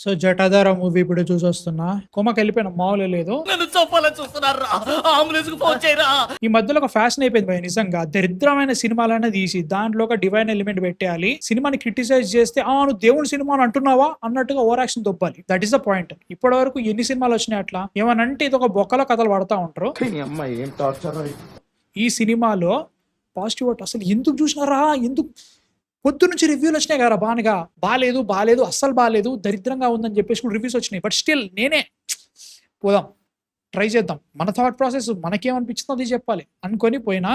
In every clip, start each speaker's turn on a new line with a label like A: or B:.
A: So Jatadhara movie ఇప్పుడు చూసి వస్తున్నా. కొమ్మకి వెళ్ళిపోయిన మామూలు లేదు. ఈ మధ్యలో ఒక ఫ్యాషన్ అయిపోయింది భయ. నిజంగా దరిద్రమైన సినిమాలనే తీసి దాంట్లో ఒక డివైన్ ఎలిమెంట్ పెట్టేయాలి. సినిమాని క్రిటిసైజ్ చేస్తే నువ్వు దేవుని సినిమా అంటున్నావా అన్నట్టుగా ఓవర్ యాక్షన్ దొబ్బాలి. That is the point. ఇప్పటి వరకు ఎన్ని సినిమాలు వచ్చినాయి అట్లా? ఏమనంటే ఇది ఒక బొక్కల కథలు పడతా ఉంటారు. ఈ సినిమాలో పాజిటివ్ అసలు ఎందుకు చూసినారా? ఎందుకు పొద్దు నుంచి రివ్యూలు వచ్చినాయి కదా బాగా బాలేదు అస్సలు బాలేదు దరిద్రంగా ఉందని చెప్పేసి కూడా రివ్యూస్ వచ్చినాయి. బట్ స్టిల్ నేనే పోదాం, ట్రై చేద్దాం, మన థాట్ ప్రాసెస్ మనకేమనిపించిందో అది చెప్పాలి అనుకొని పోయినా.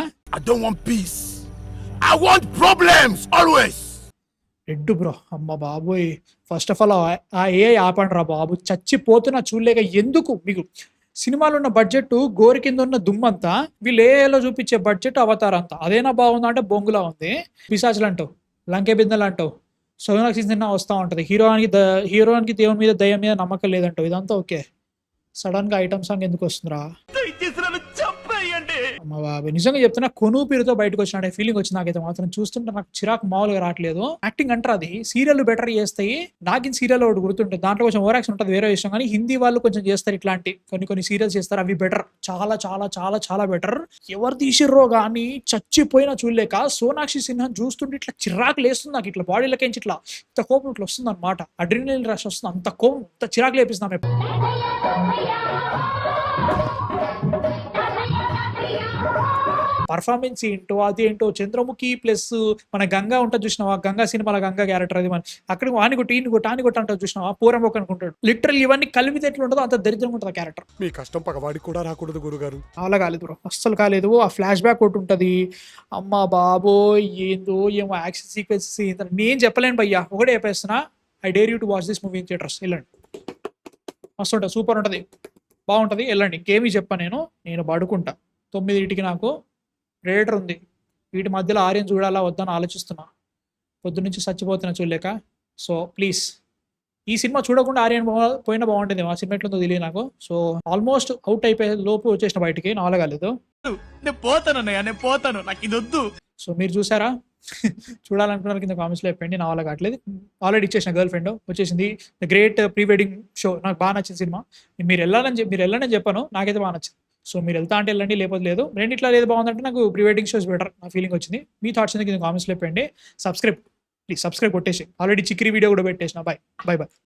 A: రెడ్డు బ్రో, అమ్మ బాబోయ్, ఫస్ట్ ఆఫ్ ఆల్ ఆ ఏ ఆపండి రా బాబు, చచ్చిపోతున్నా చూడలేక. ఎందుకు మీకు సినిమాలో ఉన్న బడ్జెట్ గోరి కింద ఉన్న దుమ్మంతా వీళ్ళు ఏలో చూపించే బడ్జెట్ అవతార్ అంతా అదేనా బాగుందా అంటే బొంగులా ఉంది. పిశాచులు అంటావు, లంకే బిందెలు అంటావు, సోనాక్షి సిన్హా వస్తూ ఉంటుంది, హీరోయిన్కి దేవుని మీద దయ్యం మీద నమ్మకం లేదంటావు. ఇదంతా ఓకే, సడన్ గా ఐటమ్ సాంగ్ ఎందుకు వస్తుందిరా? అమ్మ బాబు, నిజంగా చెప్తున్నా కొను పీరుతో బయటకు వచ్చిన ఫీలింగ్ వచ్చింది నాకైతే. మాత్రం చూస్తుంటే నాకు చిరాకు మామూలుగా రావట్లేదు. యాక్టింగ్ అంటారు అది సీరియల్ బెటర్ చేస్తాయి. నాకిన్ సీరియల్ ఒకటి గుర్తుంటుంది, దాంట్లో కొంచెం ఓవర్ యాక్షన్ ఉంటుంది, వేరే విషయం. కానీ హిందీ వాళ్ళు కొంచెం చేస్తారు ఇట్లాంటి కొన్ని సీరియల్స్ చేస్తారు, అవి బెటర్, చాలా చాలా చాలా చాలా బెటర్. ఎవరు తీసిర్రో కానీ చచ్చిపోయినా చూడలేక సోనాక్షి సిన్హా చూస్తుంటే ఇట్లా చిరాకు లేస్తుంది నాకు. ఇట్లా బాడీలకేంచి ఇట్లా ఇంత కోపం ఇట్లా వస్తుంది అనమాట. అడ్రినలిన్ రష్ వస్తుంది, అంత కోపం, అంత చిరాకు లేపిస్తున్నాం. పర్ఫార్మెన్స్ ఏంటో అది ఏంటో, చంద్రముఖి ప్లస్ మన గంగా ఉంటుంది చూసినావా, గంగా సినిమాలో గంగా క్యారెక్టర్ అది. మన అక్కడ ఆని కొట్టి అంటావు చూసినావా, పూరం ఒక అనుకుంటాడు. లిటరల్ ఇవన్నీ కలిపితే ఎట్లా ఉంటుందో అంత దరిద్రంగా ఉంటుంది ఆ క్యారెక్టర్.
B: మీ కష్టం పగవాడికి కూడా రాకూడదు గురుగారు.
A: అలా కాలేదు బ్రో, అస్సలు కాలేదు. ఆ ఫ్లాష్ బ్యాక్ ఒకటి ఉంటుంది, అమ్మ బాబో ఏందో ఏమో యాక్షన్ సీక్వెన్సెస్. నేను చెప్పలేను భయ్యా, ఒకటే చెప్పేస్తున్నా, I dare you to watch this movie in theatres. వెళ్ళండి, మస్తు ఉంటుంది, సూపర్ ఉంటుంది, బాగుంటుంది, వెళ్ళండి. ఇంకేమీ చెప్పా, నేను పడుకుంటా 9కి. నాకు రేటర్ ఉంది, వీటి మధ్యలో ఆర్యన్ చూడాలా వద్దని ఆలోచిస్తున్నా. పొద్దు నుంచి చచ్చిపోతున్నా చూడలేక. సో ప్లీజ్ ఈ సినిమా చూడకుండా ఆర్యన్ పోయినా బాగుంటుంది. ఆ సినిమా ఎట్లుందో తెలియదు నాకు. సో ఆల్మోస్ట్ అవుట్ అయిపోయే లోపు వచ్చేసిన బయటికి, నావల కాలేదు.
C: నేను పోతాను, నాకు ఇది వద్దు.
A: సో మీరు చూసారా? చూడాలనుకున్నారు కింద కామెంట్స్లో చెప్పండి. నా వల్ల కావట్లేదు, ఆల్రెడీ ఇచ్చేసిన గర్ల్ ఫ్రెండ్ వచ్చేసింది. The great pre wedding show, నాకు బాగా నచ్చింది సినిమా. మీరు వెళ్ళని చెప్పాను, నాకైతే బాగా నచ్చింది. సో మీరు వెళ్తా అంటే వెళ్ళండి, లేకపోతే లేదు. రెండిట్లా లేదు బాగుందంటే నాకు ప్రీ వెడ్డింగ్ షోస్ బెటర్ నా ఫీలింగ్ వచ్చింది. మీ థాట్స్ కింద కామెంట్స్లో చెప్పండి. ప్లీజ్ సబ్స్క్రైబ్ కొట్టేసి, ఆల్రెడీ చిక్రీ వీడియో కూడా పెట్టేసిన. బాయ్.